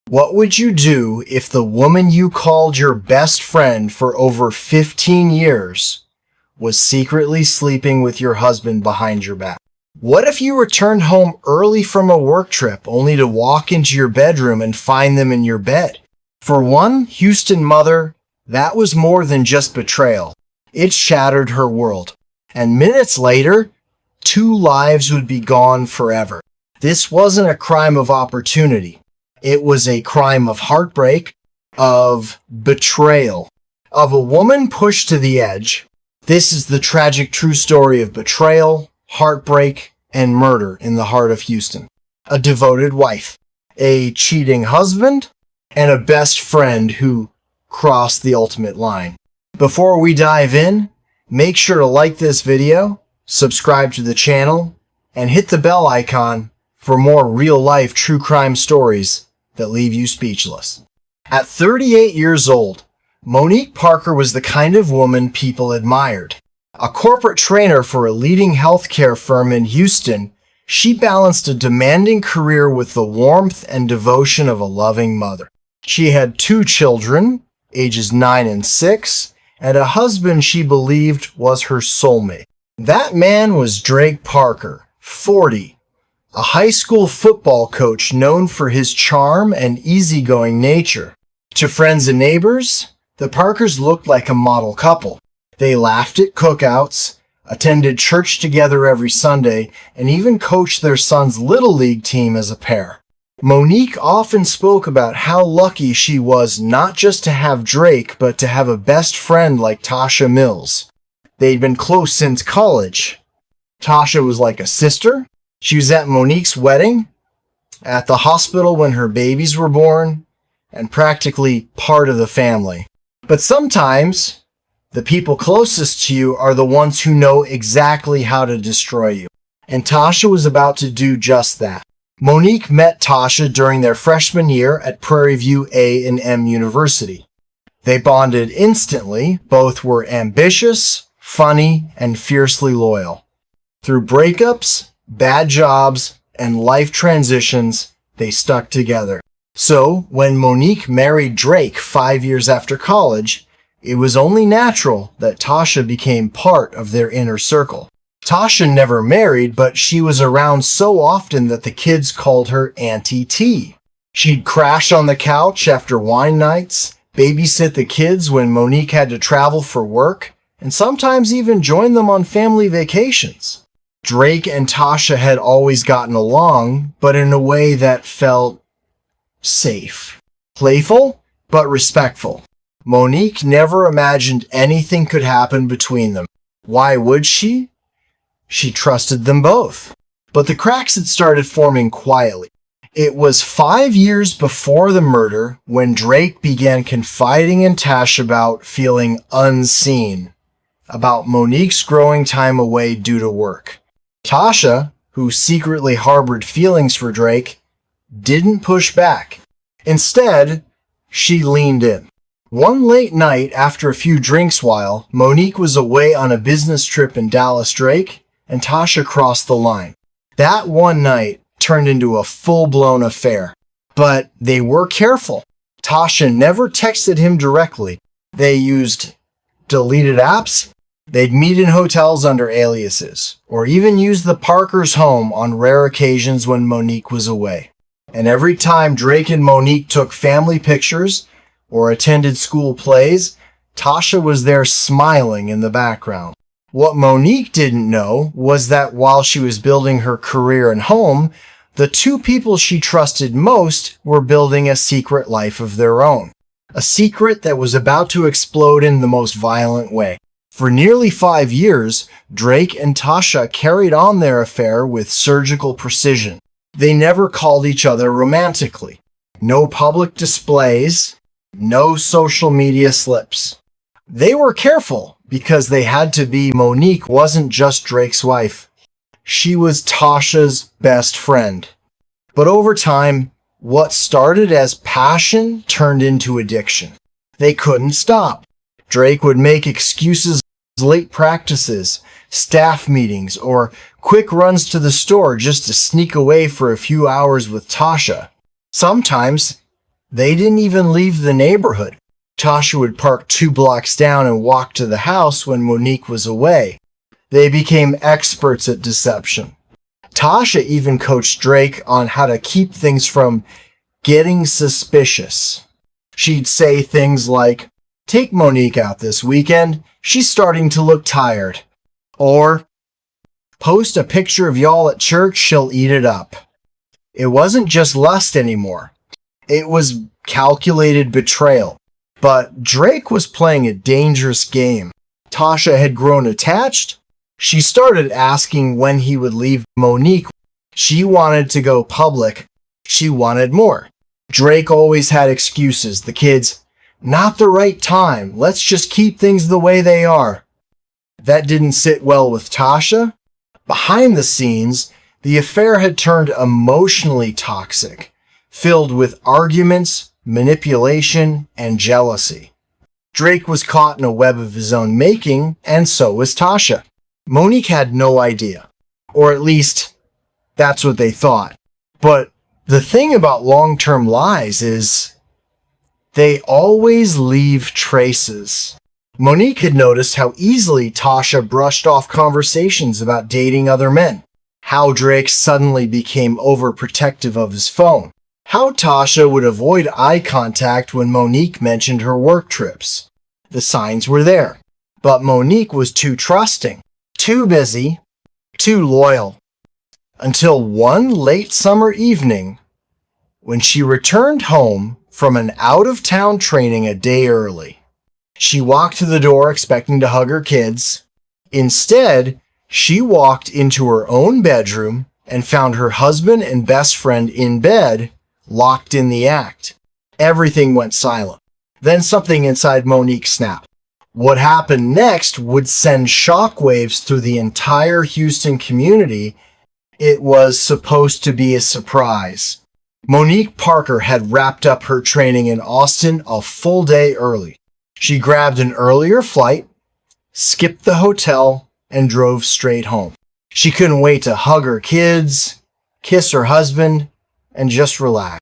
What would you do if the woman you called your best friend for over 15 years was secretly sleeping with your husband behind your back? What if you returned home early from a work trip only to walk into your bedroom and find them in your bed? For one Houston mother, that was more than just betrayal. It shattered her world. And minutes later, 2 lives would be gone forever. This wasn't a crime of opportunity. It was a crime of heartbreak, of betrayal, of a woman pushed to the edge. This is the tragic true story of betrayal, heartbreak, and murder in the heart of Houston. A devoted wife, a cheating husband, and a best friend who crossed the ultimate line. Before we dive in, make sure to like this video, subscribe to the channel, and hit the bell icon for more real-life true crime stories that leave you speechless. At 38 years old, Monique Parker was the kind of woman people admired. A corporate trainer for a leading healthcare firm in Houston, she balanced a demanding career with the warmth and devotion of a loving mother. She had 2 children, ages 9 and 6, and a husband she believed was her soulmate. That man was Drake Parker, 40, a high school football coach known for his charm and easygoing nature. To friends and neighbors, the Parkers looked like a model couple. They laughed at cookouts, attended church together every Sunday, and even coached their son's little league team as a pair. Monique often spoke about how lucky she was not just to have Drake, but to have a best friend like Tasha Mills. They'd been close since college. Tasha was like a sister. She was at Monique's wedding, at the hospital when her babies were born, and practically part of the family. But sometimes, the people closest to you are the ones who know exactly how to destroy you. And Tasha was about to do just that. Monique met Tasha during their freshman year at Prairie View A&M University. They bonded instantly. Both were ambitious, funny, and fiercely loyal. Through breakups, bad jobs, and life transitions, they stuck together. So, when Monique married Drake 5 years after college, it was only natural that Tasha became part of their inner circle. Tasha never married, but she was around so often that the kids called her Auntie T. She'd crash on the couch after wine nights, babysit the kids when Monique had to travel for work, and sometimes even join them on family vacations. Drake and Tasha had always gotten along, but in a way that felt safe. Playful, but respectful. Monique never imagined anything could happen between them. Why would she? She trusted them both. But the cracks had started forming quietly. It was 5 years before the murder when Drake began confiding in Tasha about feeling unseen, about Monique's growing time away due to work. Tasha, who secretly harbored feelings for Drake, didn't push back. Instead, she leaned in. One late night after a few drinks while Monique was away on a business trip in Dallas, Drake and Tasha crossed the line. That one night turned into a full-blown affair. But they were careful. Tasha never texted him directly. They used deleted apps. They'd meet in hotels under aliases, or even use the Parkers' home on rare occasions when Monique was away. And every time Drake and Monique took family pictures or attended school plays, Tasha was there smiling in the background. What Monique didn't know was that while she was building her career and home, the 2 people she trusted most were building a secret life of their own. A secret that was about to explode in the most violent way. For nearly 5 years, Drake and Tasha carried on their affair with surgical precision. They never called each other romantically. No public displays, no social media slips. They were careful because they had to be. Monique wasn't just Drake's wife. She was Tasha's best friend. But over time, what started as passion turned into addiction. They couldn't stop. Drake would make excuses, late practices, staff meetings, or quick runs to the store just to sneak away for a few hours with Tasha. Sometimes They didn't even leave the neighborhood. Tasha would park 2 blocks down and walk to the house when Monique was away. They became experts at deception. Tasha even coached Drake on how to keep things from getting suspicious. She'd say things like, "Take Monique out this weekend. She's starting to look tired." Or, "Post a picture of y'all at church. She'll eat it up." It wasn't just lust anymore. It was calculated betrayal. But Drake was playing a dangerous game. Tasha had grown attached. She started asking when he would leave Monique. She wanted to go public. She wanted more. Drake always had excuses. The kids, "Not the right time. Let's just keep things the way they are." That didn't sit well with Tasha. Behind the scenes, the affair had turned emotionally toxic, filled with arguments, manipulation, and jealousy. Drake was caught in a web of his own making, and so was Tasha. Monique had no idea. Or at least, that's what they thought. But the thing about long-term lies is they always leave traces. Monique had noticed how easily Tasha brushed off conversations about dating other men, how Drake suddenly became overprotective of his phone, how Tasha would avoid eye contact when Monique mentioned her work trips. The signs were there, but Monique was too trusting, too busy, too loyal. Until one late summer evening, when she returned home from an out-of-town training a day early. She walked to the door expecting to hug her kids. Instead, she walked into her own bedroom and found her husband and best friend in bed, locked in the act. Everything went silent. Then something inside Monique snapped. What happened next would send shockwaves through the entire Houston community. It was supposed to be a surprise. Monique Parker had wrapped up her training in Austin a full day early. She grabbed an earlier flight, skipped the hotel, and drove straight home. She couldn't wait to hug her kids, kiss her husband, and just relax.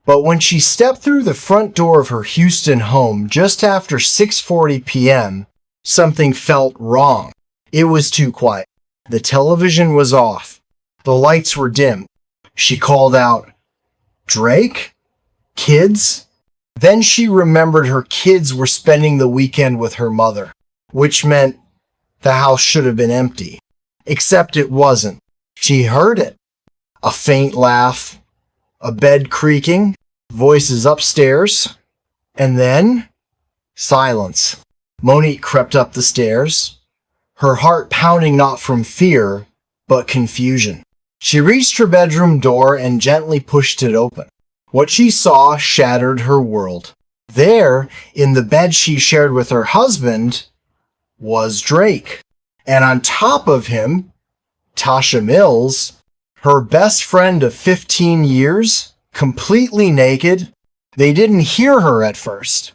But when she stepped through the front door of her Houston home just after 6:40 p.m., something felt wrong. It was too quiet. The television was off. The lights were dim. She called out, "Drake? Kids?" Then she remembered her kids were spending the weekend with her mother, which meant the house should have been empty. Except it wasn't. She heard it. A faint laugh, a bed creaking, voices upstairs, and then silence. Monique crept up the stairs, her heart pounding not from fear, but confusion. She reached her bedroom door and gently pushed it open. What she saw shattered her world. There, in the bed she shared with her husband, was Drake. And on top of him, Tasha Mills, her best friend of 15 years, completely naked. They didn't hear her at first.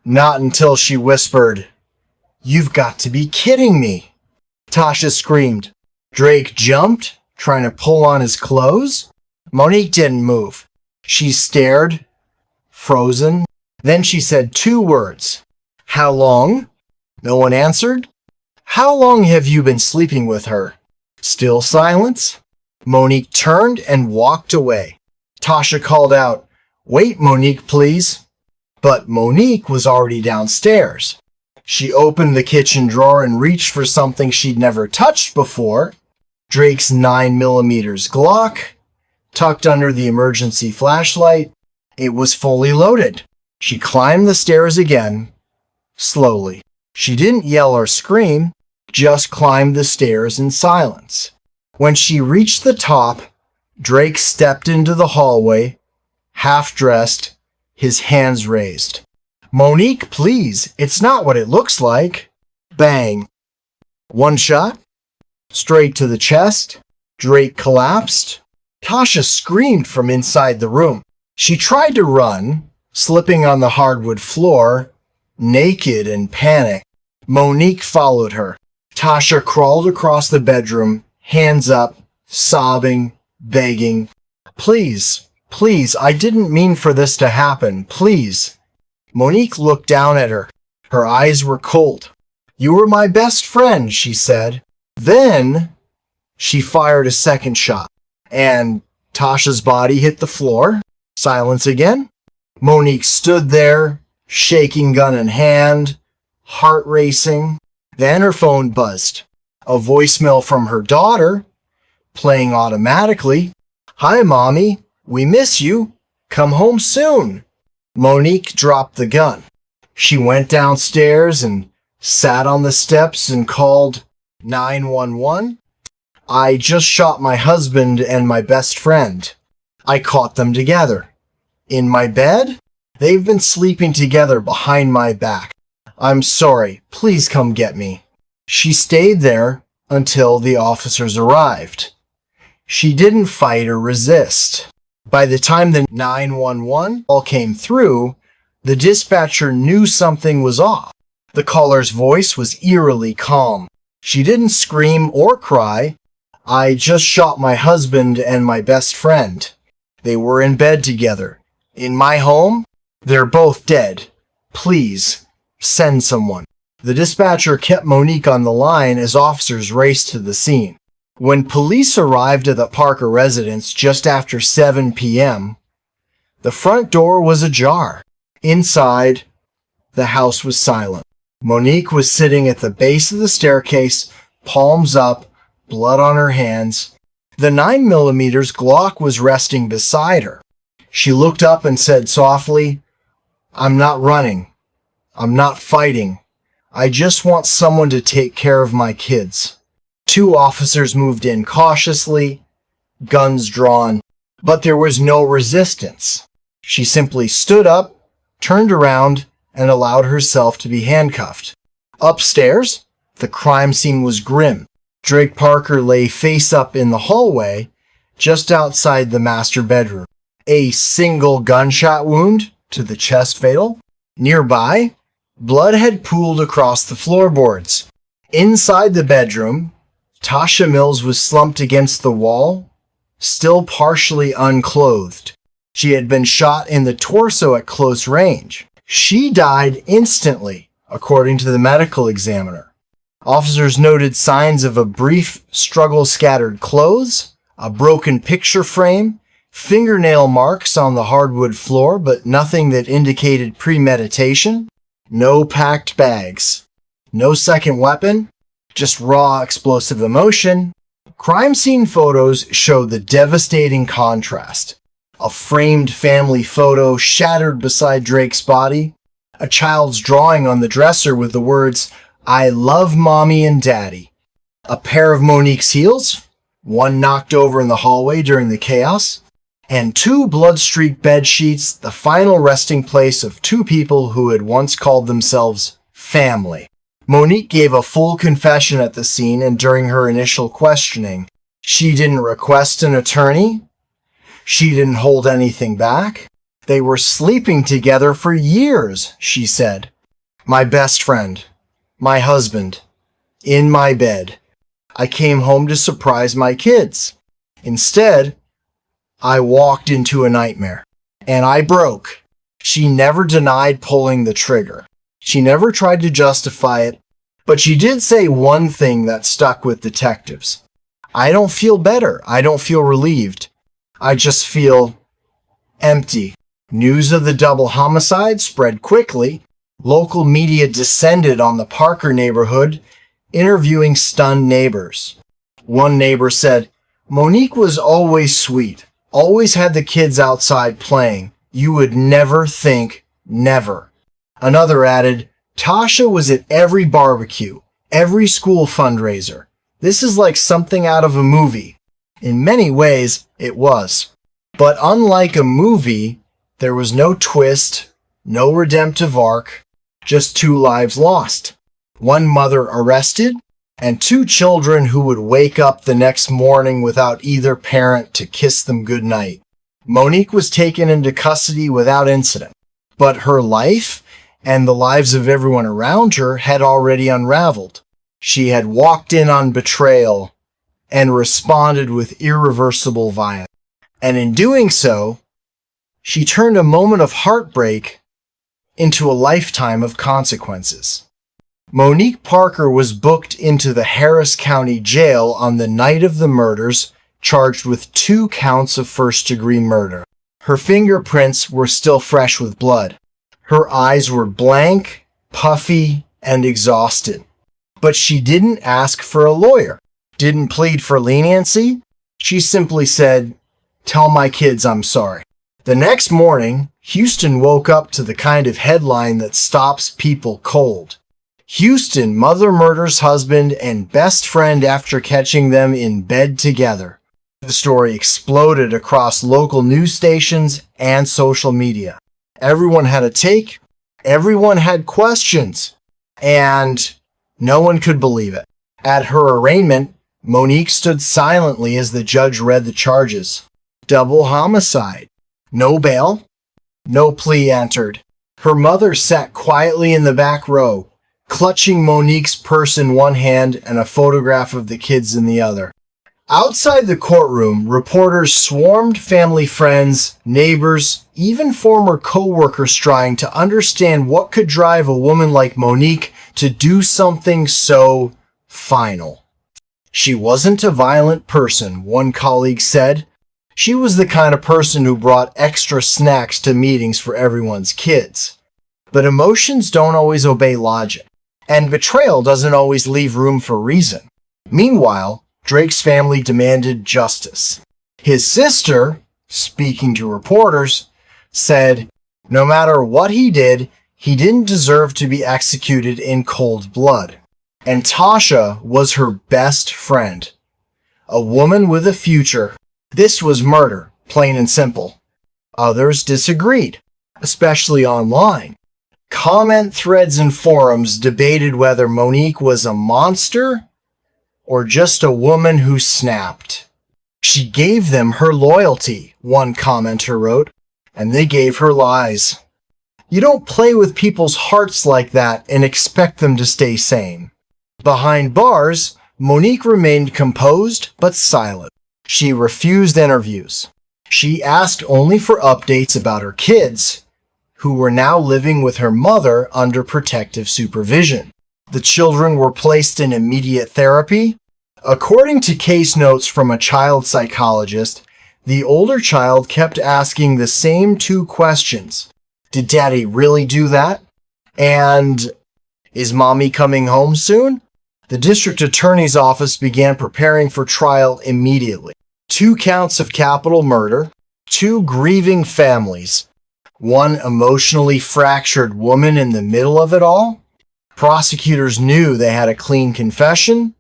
Not until she whispered, "You've got to be kidding me." Tasha screamed. Drake jumped, trying to pull on his clothes. Monique didn't move. She stared, frozen. Then she said 2 words. "How long?" No one answered. "How long have you been sleeping with her?" Still silence. Monique turned and walked away. Tasha called out, "Wait, Monique, please." But Monique was already downstairs. She opened the kitchen drawer and reached for something she'd never touched before. Drake's 9mm Glock, tucked under the emergency flashlight. It was fully loaded. She climbed the stairs again, slowly. She didn't yell or scream, just climbed the stairs in silence. When she reached the top, Drake stepped into the hallway, half-dressed, his hands raised. "Monique, please, it's not what it looks like." Bang. 1 shot, straight to the chest. Drake collapsed. Tasha screamed from inside the room. She tried to run, slipping on the hardwood floor, naked and panicked. Monique followed her. Tasha crawled across the bedroom, hands up, sobbing, begging, "Please, Please, I didn't mean for this to happen. Please. Monique looked down at her. Her eyes were cold. You were my best friend, she said. Then she fired a second shot, and Tasha's body hit the floor. Silence again. Monique stood there, shaking gun in hand, heart racing. Then her phone buzzed. A voicemail from her daughter, playing automatically. Hi, Mommy. We miss you. Come home soon. Monique dropped the gun. She went downstairs and sat on the steps and called 911. I just shot my husband and my best friend. I caught them together. In my bed? They've been sleeping together behind my back. I'm sorry. Please come get me. She stayed there until the officers arrived. She didn't fight or resist. By the time the 911 call came through, the dispatcher knew something was off. The caller's voice was eerily calm. She didn't scream or cry. I just shot my husband and my best friend. They were in bed together. In my home? They're both dead. Please, send someone. The dispatcher kept Monique on the line as officers raced to the scene. When police arrived at the Parker residence just after 7 p.m., the front door was ajar. Inside, the house was silent. Monique was sitting at the base of the staircase, palms up, blood on her hands. The 9mm Glock was resting beside her. She looked up and said softly, I'm not running. I'm not fighting. I just want someone to take care of my kids. 2 officers moved in cautiously, guns drawn, but there was no resistance. She simply stood up, turned around, and allowed herself to be handcuffed. Upstairs, the crime scene was grim. Drake Parker lay face up in the hallway, just outside the master bedroom. A single gunshot wound to the chest fatal. Nearby, blood had pooled across the floorboards. Inside the bedroom, Tasha Mills was slumped against the wall, still partially unclothed. She had been shot in the torso at close range. She died instantly, according to the medical examiner. Officers noted signs of a brief struggle, scattered clothes, a broken picture frame, fingernail marks on the hardwood floor, but nothing that indicated premeditation. No packed bags. No second weapon. Just raw explosive emotion. Crime scene photos showed the devastating contrast. A framed family photo shattered beside Drake's body. A child's drawing on the dresser with the words, I love mommy and daddy. A pair of Monique's heels, one knocked over in the hallway during the chaos, and 2 blood-streaked bed sheets, the final resting place of 2 people who had once called themselves family. Monique gave a full confession at the scene, and during her initial questioning, she didn't request an attorney. She didn't hold anything back. They were sleeping together for years, she said. My best friend. My husband. In my bed. I came home to surprise my kids. Instead, I walked into a nightmare. And I broke. She never denied pulling the trigger. She never tried to justify it. But she did say one thing that stuck with detectives. I don't feel better. I don't feel relieved. I just feel empty. News of the double homicide spread quickly. Local media descended on the Parker neighborhood, interviewing stunned neighbors. One neighbor said, Monique was always sweet, always had the kids outside playing. You would never think, never. Another added, Tasha was at every barbecue, every school fundraiser. This is like something out of a movie. In many ways, it was. But unlike a movie, there was no twist, no redemptive arc, just 2 lives lost. 1 mother arrested, and 2 children who would wake up the next morning without either parent to kiss them goodnight. Monique was taken into custody without incident, but her life and the lives of everyone around her had already unraveled. She had walked in on betrayal and responded with irreversible violence. And in doing so, she turned a moment of heartbreak into a lifetime of consequences. Monique Parker was booked into the Harris County Jail on the night of the murders, charged with 2 counts of first-degree murder. Her fingerprints were still fresh with blood. Her eyes were blank, puffy, and exhausted. But she didn't ask for a lawyer, didn't plead for leniency. She simply said, "Tell my kids I'm sorry." The next morning, Houston woke up to the kind of headline that stops people cold. Houston, mother murders husband and best friend after catching them in bed together. The story exploded across local news stations and social media. Everyone had a take, everyone had questions, and no one could believe it. At her arraignment, Monique stood silently as the judge read the charges. Double homicide. No bail. No plea entered. Her mother sat quietly in the back row, clutching Monique's purse in one hand and a photograph of the kids in the other. Outside the courtroom, reporters swarmed family friends, neighbors, even former co-workers trying to understand what could drive a woman like Monique to do something so final. She wasn't a violent person, one colleague said. She was the kind of person who brought extra snacks to meetings for everyone's kids. But emotions don't always obey logic, and betrayal doesn't always leave room for reason. Meanwhile, Drake's family demanded justice. His sister, speaking to reporters, said, no matter what he did, he didn't deserve to be executed in cold blood. And Tasha was her best friend. A woman with a future. This was murder, plain and simple. Others disagreed, especially online. Comment threads and forums debated whether Monique was a monster or just a woman who snapped. She gave them her loyalty, one commenter wrote, and they gave her lies. You don't play with people's hearts like that and expect them to stay sane. Behind bars, Monique remained composed but silent. She refused interviews. She asked only for updates about her kids, who were now living with her mother under protective supervision. The children were placed in immediate therapy. According to case notes from a child psychologist, the older child kept asking the same 2 questions. Did Daddy really do that? And is Mommy coming home soon? The district attorney's office began preparing for trial immediately. 2 counts of capital murder, 2 grieving families, 1 emotionally fractured woman in the middle of it all. Prosecutors knew they had a clean confession,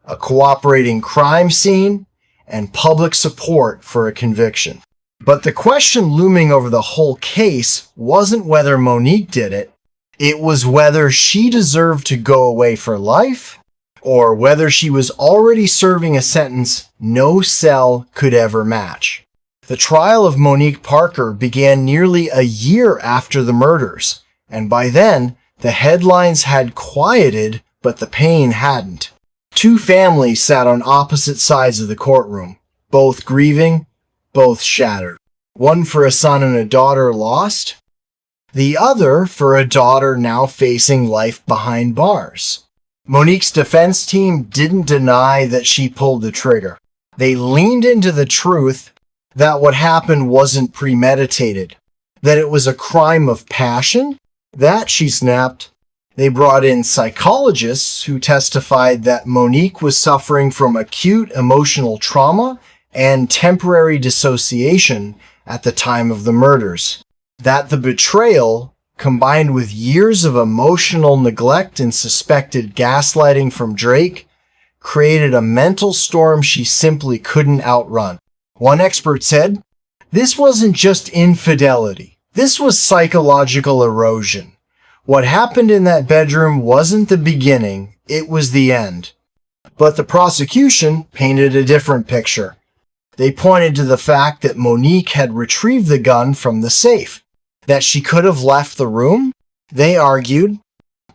a cooperating crime scene, and public support for a conviction. But the question looming over the whole case wasn't whether Monique did it. It was whether she deserved to go away for life, or whether she was already serving a sentence no cell could ever match. The trial of Monique Parker began nearly a year after the murders, and by then, the headlines had quieted, but the pain hadn't. 2 families sat on opposite sides of the courtroom, both grieving, both shattered. One for a son and a daughter lost, the other for a daughter now facing life behind bars. Monique's defense team didn't deny that she pulled the trigger. They leaned into the truth that what happened wasn't premeditated, that it was a crime of passion. That, she snapped. They brought in psychologists who testified that Monique was suffering from acute emotional trauma and temporary dissociation at the time of the murders. That the betrayal, combined with years of emotional neglect and suspected gaslighting from Drake, created a mental storm she simply couldn't outrun. One expert said, this wasn't just infidelity. This was psychological erosion. What happened in that bedroom wasn't the beginning, it was the end. But the prosecution painted a different picture. They pointed to the fact that Monique had retrieved the gun from the safe, that she could have left the room. They argued,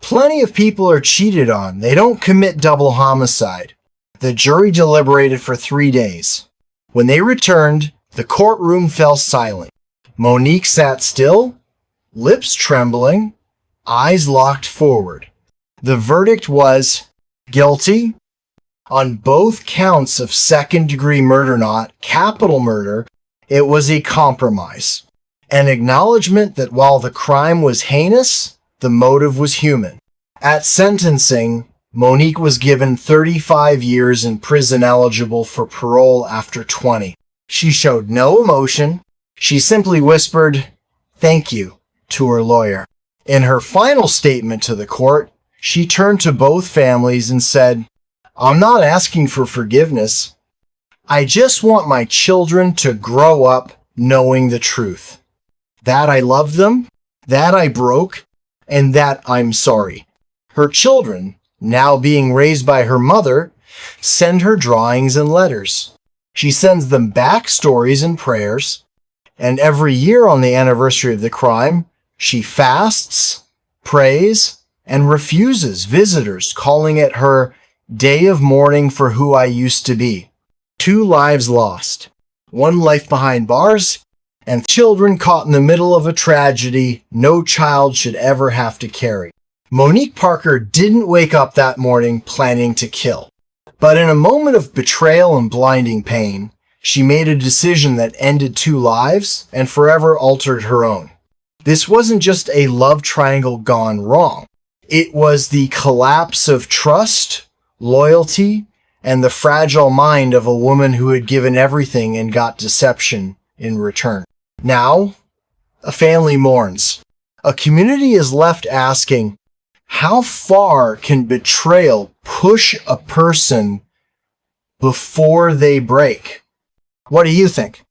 plenty of people are cheated on. They don't commit double homicide. The jury deliberated for 3 days. When they returned, the courtroom fell silent. Monique sat still, lips trembling, eyes locked forward. The verdict was guilty on both counts of second-degree murder, not capital murder. It was a compromise, an acknowledgement that while the crime was heinous, the motive was human. At sentencing, Monique was given 35 years in prison, eligible for parole after 20. She showed no emotion. She simply whispered, "Thank you," to her lawyer. In her final statement to the court, she turned to both families and said, "I'm not asking for forgiveness. I just want my children to grow up knowing the truth. That I love them, that I broke, and that I'm sorry." Her children, now being raised by her mother, send her drawings and letters. She sends them back stories and prayers, and every year on the anniversary of the crime, she fasts, prays, and refuses visitors, calling it her day of mourning for who I used to be. 2 lives lost, 1 life behind bars, and children caught in the middle of a tragedy no child should ever have to carry. Monique Parker didn't wake up that morning planning to kill, but in a moment of betrayal and blinding pain, she made a decision that ended 2 lives and forever altered her own. This wasn't just a love triangle gone wrong. It was the collapse of trust, loyalty, and the fragile mind of a woman who had given everything and got deception in return. Now, a family mourns. A community is left asking, how far can betrayal push a person before they break? What do you think?